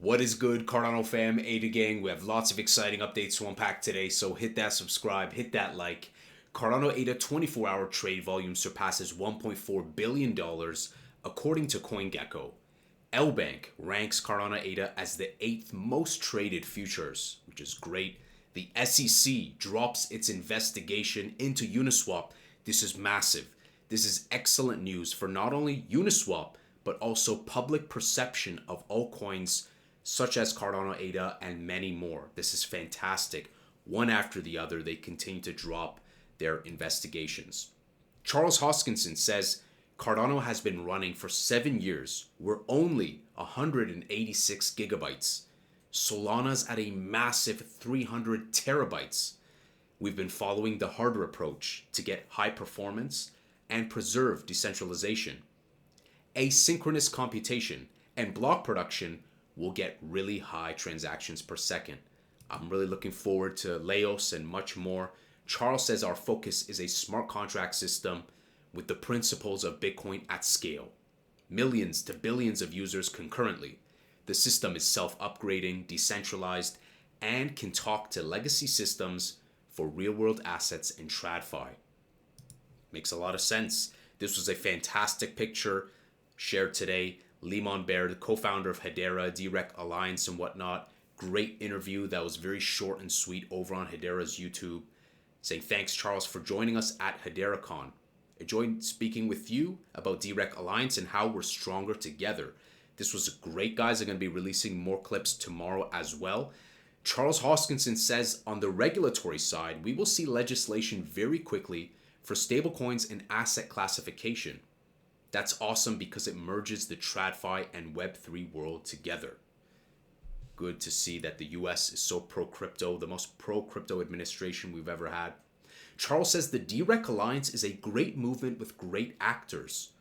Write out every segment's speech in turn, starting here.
What is good, Cardano fam, ADA gang? We have lots of exciting updates to unpack today, so hit that subscribe, hit that like. Cardano ADA 24-hour trade volume surpasses $1.4 billion according to CoinGecko. LBank ranks Cardano ADA as the 8th most traded futures, which is great. The SEC drops its investigation into Uniswap. This is massive. This is excellent news for not only Uniswap, but also public perception of altcoins such as Cardano ADA and many more. This is fantastic. One after the other, they continue to drop their investigations. Charles Hoskinson says Cardano has been running for 7 years. We're only 186 gigabytes. Solana's at a massive 300 terabytes. We've been following the harder approach to get high performance and preserve decentralization. Asynchronous computation and block production will get really high transactions per second. I'm really looking forward to Laos and much more. Charles says our focus is a smart contract system with the principles of Bitcoin at scale. Millions to billions of users concurrently. The system is self-upgrading, decentralized, and can talk to legacy systems for real-world assets and TradFi. Makes a lot of sense. This was a fantastic picture shared today. Leemon Baird, co-founder of Hedera, DeRec Alliance and whatnot. Great interview that was very short and sweet over on Hedera's YouTube. Saying thanks, Charles, for joining us at HederaCon. Enjoyed speaking with you about DeRec Alliance and how we're stronger together. This was great, guys. I'm going to be releasing more clips tomorrow as well. Charles Hoskinson says on the regulatory side, we will see legislation very quickly for stablecoins and asset classification. That's awesome because it merges the TradFi and Web3 world together. Good to see that the US is so pro-crypto, the most pro-crypto administration we've ever had. Charles says the DeRec Alliance is a great movement with great actors.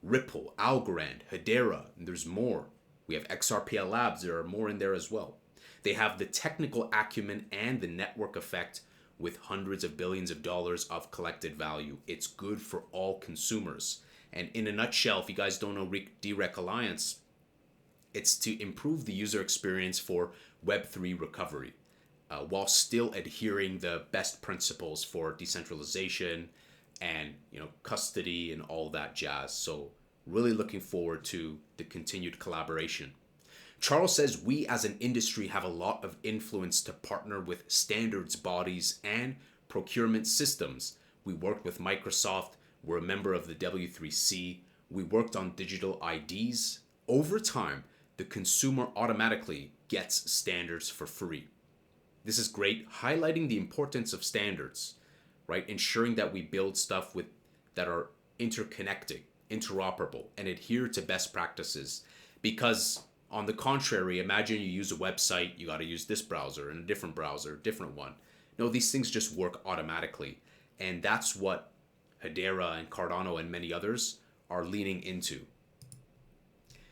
Ripple, Algorand, Hedera, and there's more. We have XRPL Labs, there are more in there as well. They have the technical acumen and the network effect with hundreds of billions of dollars of collected value. It's good for all consumers. And in a nutshell, if you guys don't know DeRec Alliance, it's to improve the user experience for Web3 recovery while still adhering the best principles for decentralization and custody and all that jazz. So really looking forward to the continued collaboration. Charles says we as an industry have a lot of influence to partner with standards bodies and procurement systems. We worked with Microsoft. We're a member of the W3C. We worked on digital IDs. Over time, the consumer automatically gets standards for free. This is great, highlighting the importance of standards, right? Ensuring that we build stuff that are interconnected, interoperable, and adhere to best practices. Because on the contrary, imagine you use a website, you got to use this browser and a different browser, different one. No, these things just work automatically. And that's what Hedera and Cardano and many others are leaning into.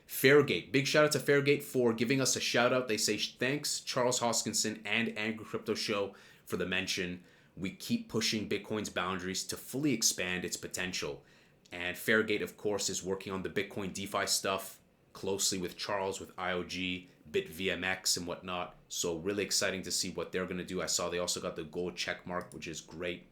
Fairgate. Big shout out to Fairgate for giving us a shout out. They say thanks Charles Hoskinson and Angry Crypto Show for the mention. We keep pushing Bitcoin's boundaries to fully expand its potential. And Fairgate, of course, is working on the Bitcoin DeFi stuff closely with Charles, with IOG, BitVMX and whatnot. So really exciting to see what they're going to do. I saw they also got the gold check mark, which is great.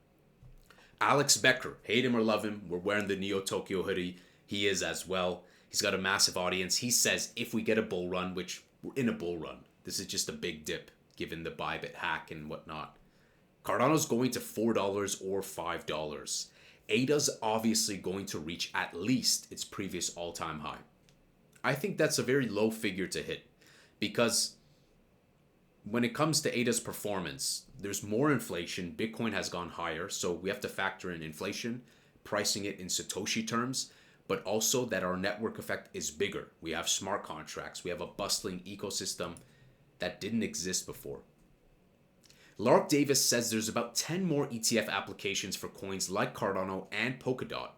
Alex Becker, hate him or love him, we're wearing the Neo Tokyo hoodie. He is as well. He's got a massive audience. He says if we get a bull run, which we're in a bull run, this is just a big dip given the Bybit hack and whatnot. Cardano's going to $4 or $5. ADA's obviously going to reach at least its previous all-time high. I think that's a very low figure to hit because when it comes to ADA's performance, there's more inflation. Bitcoin has gone higher, so we have to factor in inflation, pricing it in Satoshi terms, but also that our network effect is bigger. We have smart contracts. We have a bustling ecosystem that didn't exist before. Lark Davis says there's about 10 more ETF applications for coins like Cardano and Polkadot.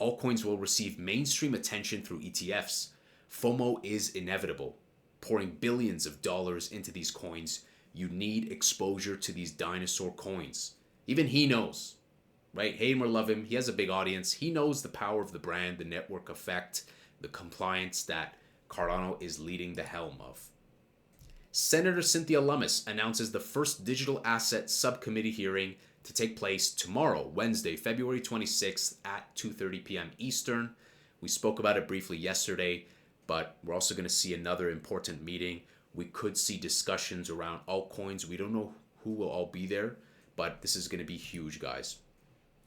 Altcoins will receive mainstream attention through ETFs. FOMO is inevitable. Pouring billions of dollars into these coins, you need exposure to these dinosaur coins. Even he knows, right? Hate him or love him, he has a big audience. He knows the power of the brand, the network effect, the compliance that Cardano is leading the helm of. Senator Cynthia Lummis announces the first Digital Asset Subcommittee hearing to take place tomorrow, Wednesday, February 26th at 2:30 p.m. Eastern. We spoke about it briefly yesterday, but we're also going to see another important meeting. We could see discussions around altcoins. We don't know who will all be there, but this is going to be huge, guys.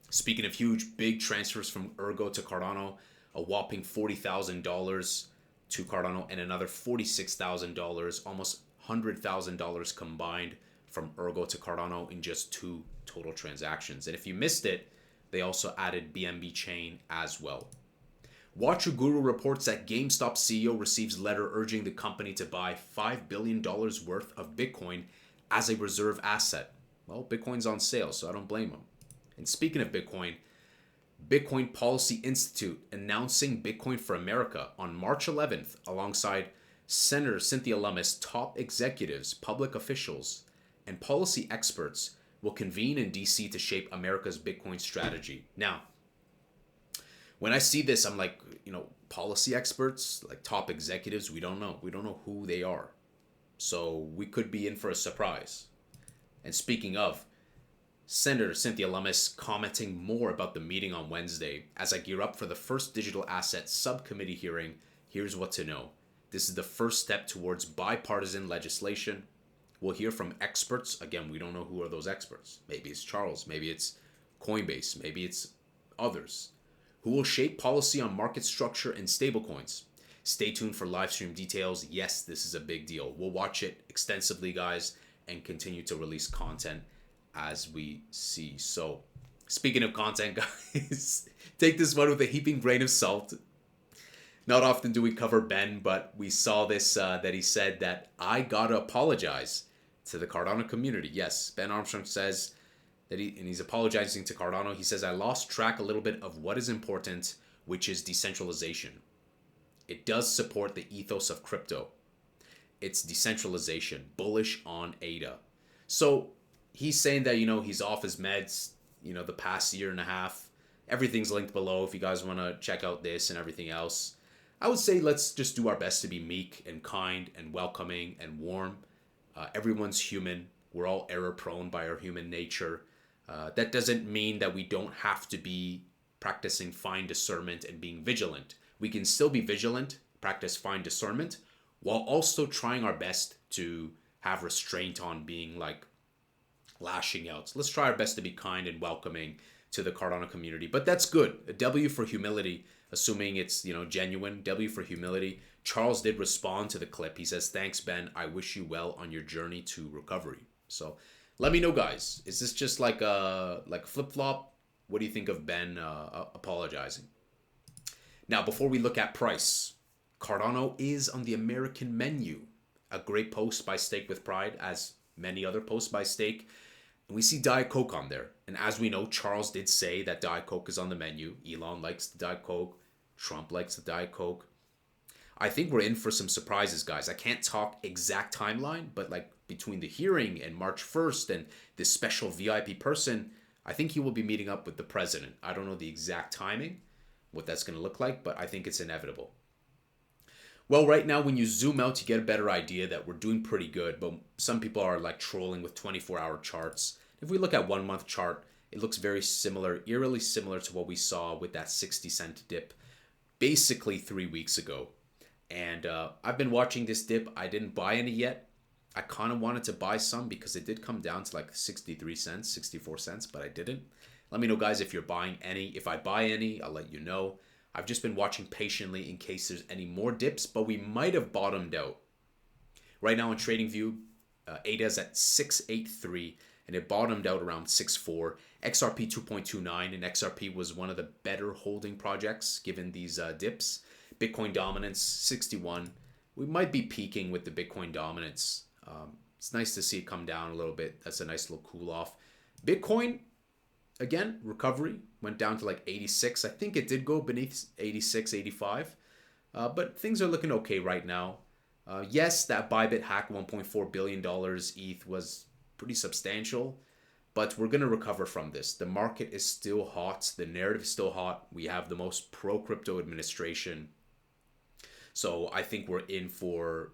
Speaking of huge, big transfers from Ergo to Cardano, a whopping $40,000 to Cardano and another $46,000, almost $100,000 combined from Ergo to Cardano in just 2 total transactions. And if you missed it, they also added BNB chain as well. Watcher Guru reports that GameStop CEO receives letter urging the company to buy $5 billion worth of Bitcoin as a reserve asset. Well, Bitcoin's on sale, so I don't blame him. And speaking of Bitcoin, Bitcoin Policy Institute announcing Bitcoin for America on March 11th alongside Senator Cynthia Lummis, top executives, public officials, and policy experts will convene in DC to shape America's Bitcoin strategy. Now, when I see this, I'm like, policy experts, like top executives, we don't know. We don't know who they are. So we could be in for a surprise. And speaking of, Senator Cynthia Lummis commenting more about the meeting on Wednesday. As I gear up for the first Digital Asset Subcommittee hearing, here's what to know. This is the first step towards bipartisan legislation. We'll hear from experts. Again, we don't know who are those experts. Maybe it's Charles. Maybe it's Coinbase. Maybe it's others who will shape policy on market structure and stablecoins. Stay tuned for live stream details. Yes, this is a big deal. We'll watch it extensively, guys, and continue to release content as we see. So, speaking of content, guys, take this one with a heaping grain of salt. Not often do we cover Ben, but we saw this, that he said that I gotta apologize to the Cardano community. Yes, Ben Armstrong says that he's apologizing to Cardano. He says, I lost track a little bit of what is important, which is decentralization. It does support the ethos of crypto. It's decentralization, bullish on ADA. So he's saying that, he's off his meds, the past year and a half. Everything's linked below if you guys want to check out this and everything else. I would say let's just do our best to be meek and kind and welcoming and warm. Everyone's human. We're all error prone by our human nature. That doesn't mean that we don't have to be practicing fine discernment and being vigilant. We can still be vigilant, practice fine discernment, while also trying our best to have restraint on being lashing out. So let's try our best to be kind and welcoming to the Cardano community. But that's good. A W for humility, assuming it's, genuine. W for humility. Charles did respond to the clip. He says, thanks, Ben. I wish you well on your journey to recovery. So let me know, guys. Is this just like a flip-flop? What do you think of Ben apologizing? Now, before we look at price, Cardano is on the American menu. A great post by Stake with Pride, as many other posts by Stake. And we see Diet Coke on there. And as we know, Charles did say that Diet Coke is on the menu. Elon likes the Diet Coke. Trump likes the Diet Coke. I think we're in for some surprises, guys. I can't talk exact timeline, but between the hearing and March 1st and this special VIP person, I think he will be meeting up with the president. I don't know the exact timing, what that's going to look like, but I think it's inevitable. Well, right now, when you zoom out, you get a better idea that we're doing pretty good, but some people are trolling with 24-hour charts. If we look at 1 month chart, it looks very similar, eerily similar to what we saw with that 60-cent dip basically 3 weeks ago. And I've been watching this dip. I didn't buy any yet. I kind of wanted to buy some because it did come down to 63 cents, 64 cents, but I didn't. Let me know, guys, if you're buying any. If I buy any, I'll let you know. I've just been watching patiently in case there's any more dips, but we might have bottomed out. Right now on TradingView, ADA is at 683, and it bottomed out around 6.4. XRP 2.29, and XRP was one of the better holding projects given these dips. Bitcoin dominance, 61. We might be peaking with the Bitcoin dominance. It's nice to see it come down a little bit. That's a nice little cool off. Bitcoin, again, recovery, went down to 86. I think it did go beneath 86, 85. But things are looking okay right now. Yes, that Bybit hack, $1.4 billion ETH was pretty substantial, but we're going to recover from this. The market is still hot. The narrative is still hot. We have the most pro-crypto administration. So I think we're in for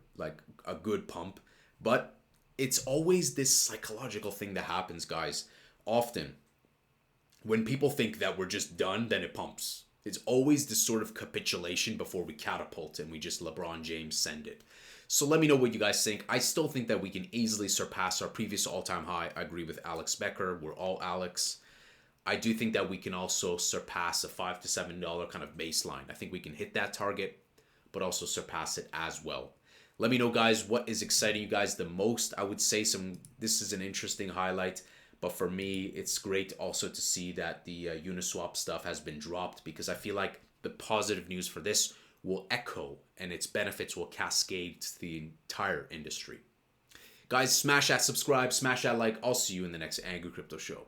a good pump. But it's always this psychological thing that happens, guys. Often, when people think that we're just done, then it pumps. It's always this sort of capitulation before we catapult and we just LeBron James send it. So let me know what you guys think. I still think that we can easily surpass our previous all-time high. I agree with Alex Becker. We're all Alex. I do think that we can also surpass a $5 to $7 kind of baseline. I think we can hit that target, but also surpass it as well. Let me know, guys, what is exciting you guys the most. I would say this is an interesting highlight, but for me, it's great also to see that the Uniswap stuff has been dropped, because I feel like the positive news for this will echo and its benefits will cascade to the entire industry. Guys, smash that subscribe, smash that like. I'll see you in the next Angry Crypto Show.